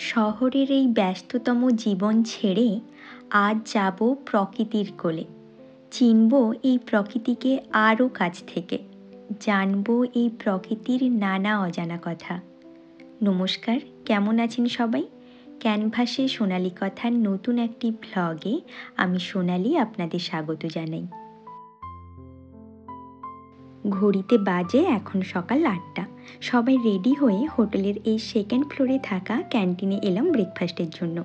শহরের এই ব্যস্ততম জীবন ছেড়ে আজ যাব প্রকৃতির কোলে, চিনব এই প্রকৃতিকে আরও কাছ থেকে, জানব এই প্রকৃতির নানা অজানা কথা। নমস্কার, কেমন আছেন সবাই? ক্যানভাসে সোনালি কথার নতুন একটি ভ্লগে আমি সোনালি আপনাদের স্বাগত জানাই। ঘড়িতে বাজে এখন সকাল 8টা। সবাই রেডি হয়ে হোটেলের এই সেকেন্ড ফ্লোরে থাকা ক্যান্টিনে এলাম ব্রেকফাস্টের জন্য।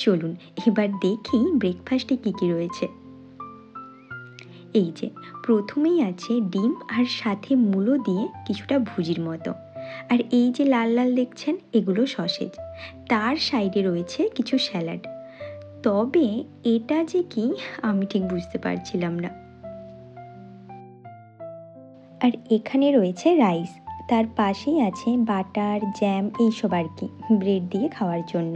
চলুন এবার দেখি ব্রেকফাস্টে কী কী রয়েছে। এই যে প্রথমেই আছে ডিম আর সাথে মূলো দিয়ে কিছুটা ভুজির মতো, আর এই যে লাল লাল দেখছেন এগুলো সসেজ। তার সাইডে রয়েছে কিছু স্যালাড, তবে এটা যে কি আমি ঠিক বুঝতে পারছিলাম না। আর এখানে রয়েছে রাইস, তার পাশেই আছে বাটার, জ্যাম এইসব আর কি, ব্রেড দিয়ে খাওয়ার জন্য।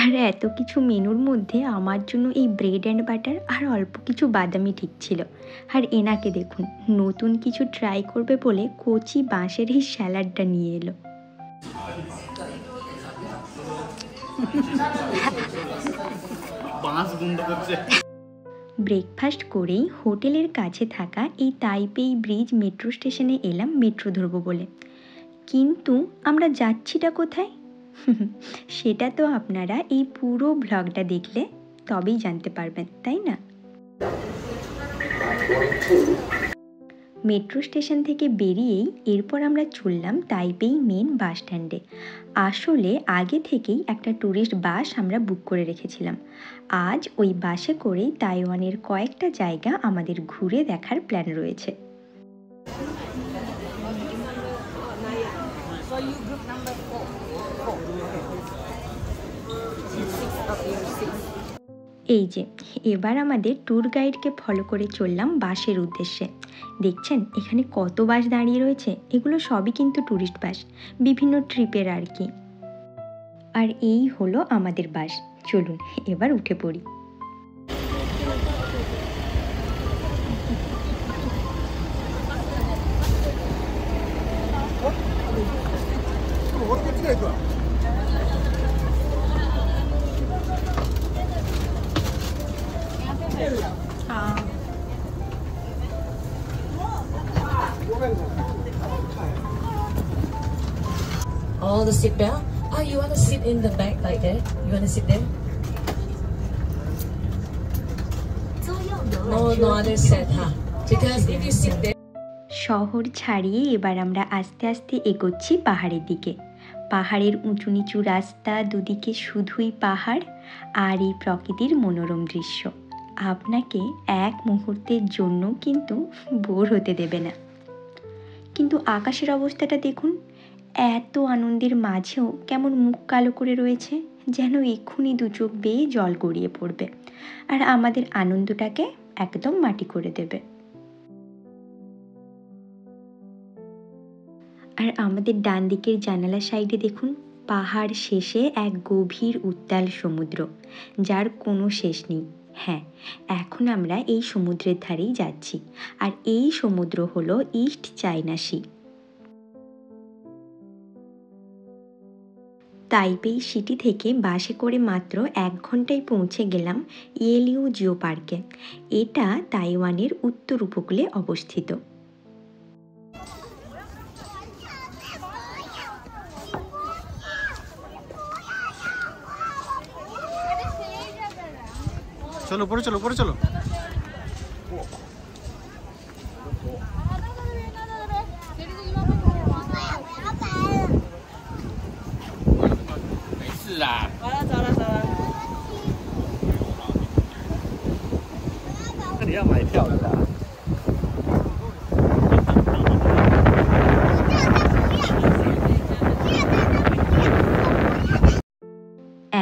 আর এত কিছু মেনুর মধ্যে আমার জন্য এই ব্রেড অ্যান্ড বাটার আর অল্প কিছু বাদামি ঠিক ছিল। আর এনাকে দেখুন, নতুন কিছু ট্রাই করবে বলে কচি বাঁশের এই স্যালাডটা নিয়ে এলো। ব্রেকফাস্ট করেই হোটেলের কাছে থাকা এই তাইপেই ব্রিজ মেট্রো স্টেশনে এলাম মেট্রো ধরবো বলে। কিন্তু আমরা যাচ্ছিটা কোথায়? সেটা তো আপনারা এই পুরো ব্লগটা দেখলে তবেই জানতে পারবেন, তাই না? মেট্রো স্টেশন থেকে বেরিয়েই এরপর আমরা চললাম তাইপেই মেন বাস স্ট্যান্ডে। আসলে আগে থেকেই একটা ট্যুরিস্ট বাস আমরা বুক করে রেখেছিলাম। আজ ওই বাসে করেই তাইওয়ানের কয়েকটা জায়গা আমাদের ঘুরে দেখার প্ল্যান রয়েছে। এই যে এবার আমাদের ট্যুর গাইডকে ফলো করে চললাম বাসের উদ্দেশ্যে। দেখছেন এখানে কত বাস দাঁড়িয়ে রয়েছে, এগুলো সবই কিন্তু ট্যুরিস্ট বাস, বিভিন্ন ট্রিপের আর কি। আর এই হলো আমাদের বাস, চলুন এবার উঠে পড়ি। Oh, the seat belt. Oh, you want to sit in the back like that? You want to sit there? No other set, huh? Because if you sit there. শহর ছাড়িয়ে এবার আমরা আস্তে আস্তে এগোচ্ছি পাহাড়ের দিকে। পাহাড়ের উঁচু নিচু রাস্তা, দুদিকে শুধুই পাহাড় আর এই প্রকৃতির মনোরম দৃশ্য আপনাকে এক মুহূর্তের জন্য কিন্তু বোর হতে দেবে না। কিন্তু আকাশের অবস্থাটা দেখুন, এত আনন্দের মাঝেও কেমন মুখ কালো করে রয়েছে, যেন এক্ষুনি দু চোখ বেয়ে জল গড়িয়ে পড়বে আর আমাদের আনন্দটাকে একদম মাটি করে দেবে। আর আমাদের ডান দিকের জানালা সাইডে দেখুন, পাহাড় শেষে এক গভীর উত্তাল সমুদ্র, যার কোনো শেষ নেই। হ্যাঁ, এখন আমরা এই সমুদ্রের ধারেই যাচ্ছি, আর এই সমুদ্র হলো East China Sea. Taipei city থেকে বাসে করে মাত্র 1 ঘন্টায় পৌঁছে গেলাম ইয়েলিউ জিও পার্কে। এটা তাইওয়ানের উত্তর উপকূলে অবস্থিত। চলো উপরে চলো, উপরে চলো।你要买票的啦。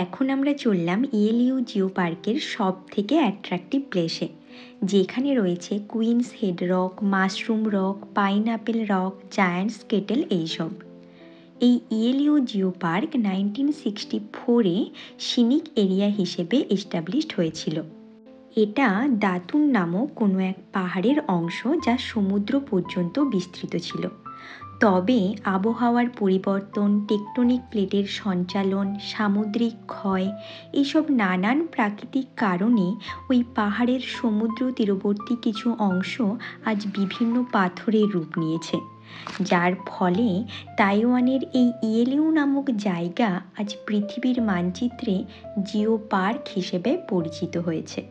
এখন আমরা চললাম ইয়েলিউ জিও পার্কের সব থেকে অ্যাট্রাকটিভ প্লেসে, যেখানে রয়েছে Queen's Head Rock, Mushroom Rock, Pineapple Rock, Giant's Kettle এইসব। এই ইয়েলিউ জিও পার্ক 1964-এ সিনিক এরিয়া হিসেবে এস্টাবলিশড হয়েছিল। এটা দাতুন নামক কোনো এক পাহাড়ের অংশ যা সমুদ্র পর্যন্ত বিস্তৃত ছিল। তবে আবহাওয়ার পরিবর্তন, টেকটনিক প্লেটের সঞ্চালন, সামুদ্রিক ক্ষয় এইসব নানান প্রাকৃতিক কারণে ওই পাহাড়ের সমুদ্র তীরবর্তী কিছু অংশ আজ বিভিন্ন পাথরের রূপ নিয়েছে, যার ফলে তাইওয়ানের এই ইয়েলিউ নামক জায়গা আজ পৃথিবীর মানচিত্রে জিও পার্ক হিসেবে পরিচিত হয়েছে।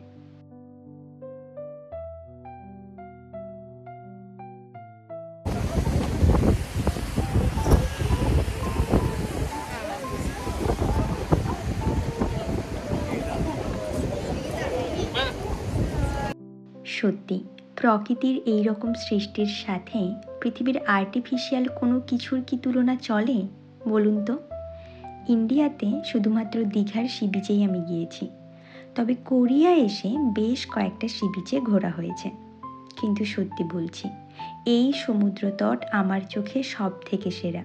সত্যি প্রকৃতির এই রকম সৃষ্টির সাথে পৃথিবীর আর্টিফিশিয়াল কোনো কিছুর কি তুলনা চলে বলুন তো? ইন্ডিয়াতে শুধুমাত্র দীঘার সি বিচেই আমি গিয়েছি, তবে কোরিয়া এসে বেশ কয়েকটা সি বিচে ঘোরা হয়েছে। কিন্তু সত্যি বলছি, এই সমুদ্রতট আমার চোখে সব থেকে সেরা।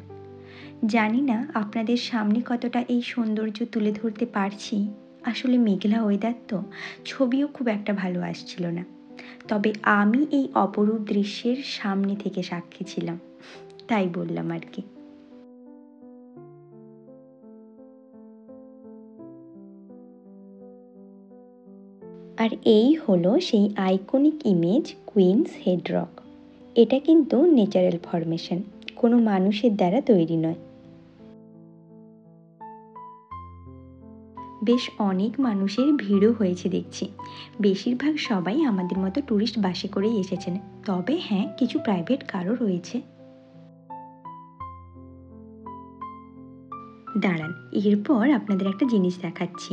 জানি না আপনাদের সামনে কতটা এই সৌন্দর্য তুলে ধরতে পারছি। আসলে মেঘলা ওয়েদার তো, ছবিও খুব একটা ভালো আসছিল না। তবে আমি এই অপরূপ দৃশ্যের সামনে থেকে সাক্ষী ছিলাম, তাই বললাম আর কি। আর এই হলো সেই iconic image Queen's Head Rock. এটা কিন্তু ন্যাচারাল ফরমেশন, কোনো মানুষের দ্বারা তৈরি নয়। বেশ অনেক মানুষের ভিড়ও হয়েছে দেখছি। বেশিরভাগ সবাই আমাদের মতো ট্যুরিস্ট বাসে করেই এসেছেন, তবে হ্যাঁ, কিছু প্রাইভেট কারও রয়েছে। দাঁড়ান, এরপর আপনাদের একটা জিনিস দেখাচ্ছি।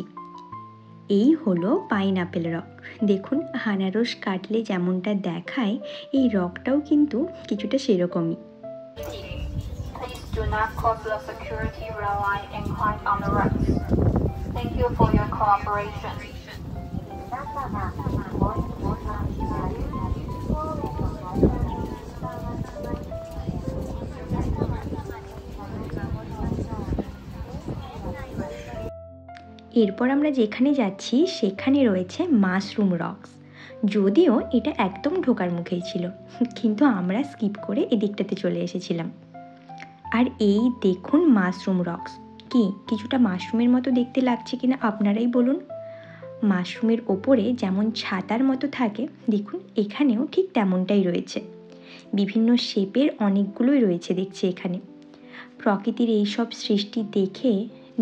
এই হলো পাইনঅ্যাপেল রক। দেখুন, আনারস কাটলে যেমনটা দেখায়, এই রকটাও কিন্তু কিছুটা সেরকমই। Please do not cross the security rail line and climb on the rocks. Thank you for your cooperation. এরপর আমরা যেখানে যাচ্ছি সেখানে রয়েছে মাশরুম রকস। যদিও এটা একদম ঢোকার মুখেই ছিল, কিন্তু আমরা স্কিপ করে এদিকটাতে চলে এসেছিলাম। আর এই দেখুন মাশরুম রকস, কি কিছুটা মাশরুমের মতো দেখতে লাগছে কিনা আপনারাই বলুন। মাশরুমের ওপরে যেমন ছাতার মতো থাকে, দেখুন এখানেও ঠিক তেমনটাই রয়েছে। বিভিন্ন শেপের অনেকগুলোই রয়েছে দেখছি এখানে। প্রকৃতির এইসব সৃষ্টি দেখে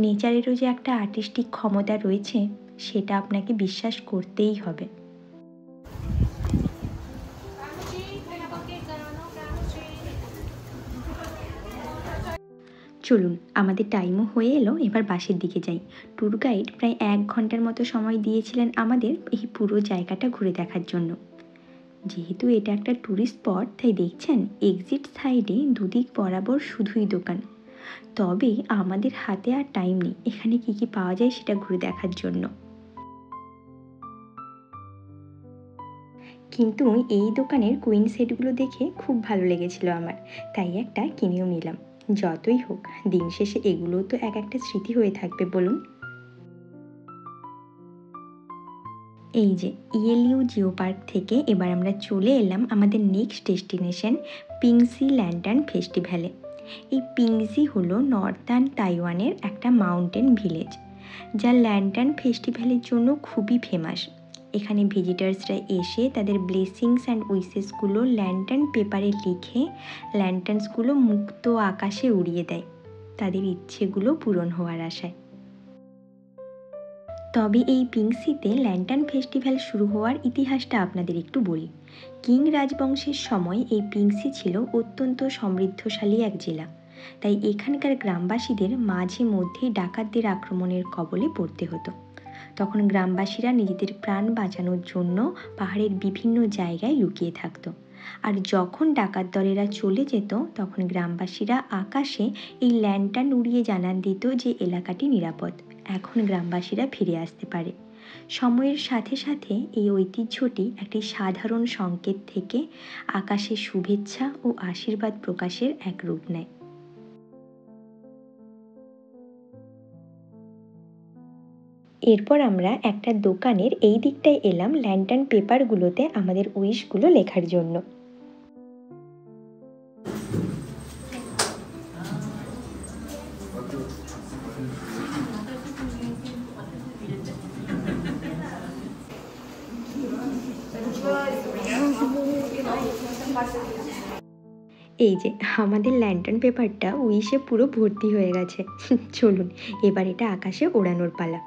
নেচারেরও যে একটা আর্টিস্টিক ক্ষমতা রয়েছে, সেটা আপনাকে বিশ্বাস করতেই হবে। চলুন, আমাদের টাইমও হয়ে এলো, এবার বাসের দিকে যাই। ট্যুর গাইড প্রায় 1 ঘন্টার মতো সময় দিয়েছিলেন আমাদের এই পুরো জায়গাটা ঘুরে দেখার জন্য। যেহেতু এটা একটা ট্যুরিস্ট স্পট, তাই দেখছেন এক্সিট সাইডে দুদিক বরাবর শুধুই দোকান। তবে আমাদের হাতে আর টাইম নেই এখানে কি কি পাওয়া যায় সেটা ঘুরে দেখার জন্য। কিন্তু এই দোকানের কুইন সেটগুলো দেখে খুব ভালো লেগেছিল আমার, তাই একটা কিনেও নিলাম। যতই হোক, দিন শেষে এগুলোও তো এক একটা স্মৃতি হয়ে থাকবে বলুন। এই যে ইয়েলিউ জিও পার্ক থেকে এবার আমরা চলে এলাম আমাদের নেক্সট ডেস্টিনেশন পিংসি ল্যান্টার্ন ফেস্টিভ্যালে। এই পিংসি হলো নর্দার্ন তাইওয়ানের একটা মাউন্টেন ভিলেজ, যা ল্যান্টার্ন ফেস্টিভ্যালের জন্য খুবই ফেমাস। এখানে ভিজিটার্সরা এসে তাদের ব্লেসিংস অ্যান্ড উইসেসগুলো ল্যান্টার্ন পেপারে লিখে ল্যান্টার্নসগুলো মুক্ত আকাশে উড়িয়ে দেয়, তাদের ইচ্ছেগুলো পূরণ হওয়ার আশায়। তবে এই পিংসিতে ল্যান্টার্ন ফেস্টিভ্যাল শুরু হওয়ার ইতিহাসটা আপনাদের একটু বলি। কিং রাজবংশের সময় এই পিংসি ছিল অত্যন্ত সমৃদ্ধশালী এক জেলা, তাই এখানকার গ্রামবাসীদের মাঝে মধ্যেই ডাকাতদের আক্রমণের কবলে পড়তে হতো। তখন গ্রামবাসীরা নিজেদের প্রাণ বাঁচানোর জন্য পাহাড়ের বিভিন্ন জায়গায় লুকিয়ে থাকতো। আর যখন ডাকাত দলেরা চলে যেত, তখন গ্রামবাসীরা আকাশে এই ল্যান্টার্ন উড়িয়ে জানান দিত যে এলাকাটি নিরাপদ, এখন গ্রামবাসীরা ফিরে আসতে পারে। সময়ের সাথে সাথে এই ঐতিহ্যটি একটি সাধারণ সংকেত থেকে আকাশে শুভেচ্ছা ও আশীর্বাদ প্রকাশের এক রূপ নেয়। এরপর আমরা একটা দোকানের এই দিকটায় এলাম ল্যান্টার্ন পেপারগুলোতে আমাদের উইশগুলো লেখার জন্য। এই যে আমাদের ল্যান্টার্ন পেপারটা উইশে পুরো ভর্তি হয়ে গেছে। চলুন এবার এটা আকাশে ওড়ানোর পালা।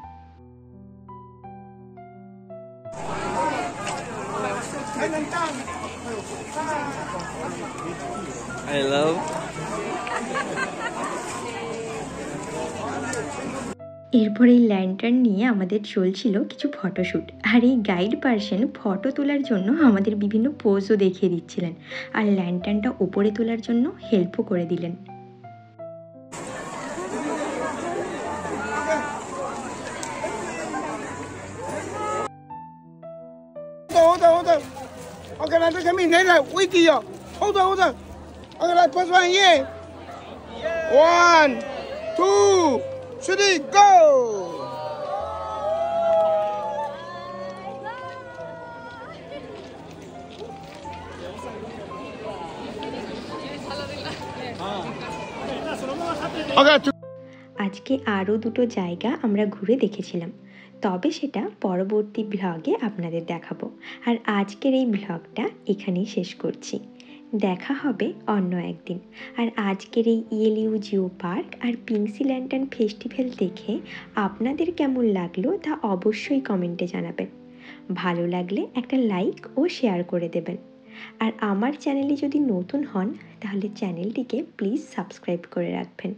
হ্যালো। এরপর এই ল্যান্টার্ন নিয়ে আমাদের চলছিল কিছু ফটোশ্যুট, আর এই গাইড পার্সন ফটো তোলার জন্য আমাদের বিভিন্ন পোজও দেখিয়ে দিচ্ছিলেন, আর ল্যান্টার্নটা ওপরে তোলার জন্য হেল্পও করে দিলেন। Hold on. OK， 来，这前面来了，Vicky 哦，hold on。OK， 来，press 1 yeah。1 2 3 go。OK。আজকে আরও দুটো জায়গা আমরা ঘুরে দেখেছিলাম, তবে সেটা পরবর্তী ব্লগে আপনাদের দেখাবো। আর আজকের এই ব্লগটা এখানেই শেষ করছি, দেখা হবে অন্য একদিন। আর আজকের এই ইএলইউ জিও পার্ক আর পিংসি ল্যান্টার্ন ফেস্টিভ্যাল দেখে আপনাদের কেমন লাগলো তা অবশ্যই কমেন্টে জানাবেন। ভালো লাগলে একটা লাইক ও শেয়ার করে দেবেন। আর আমার চ্যানেলে যদি নতুন হন তাহলে চ্যানেলটিকে প্লিজ সাবস্ক্রাইব করে রাখবেন।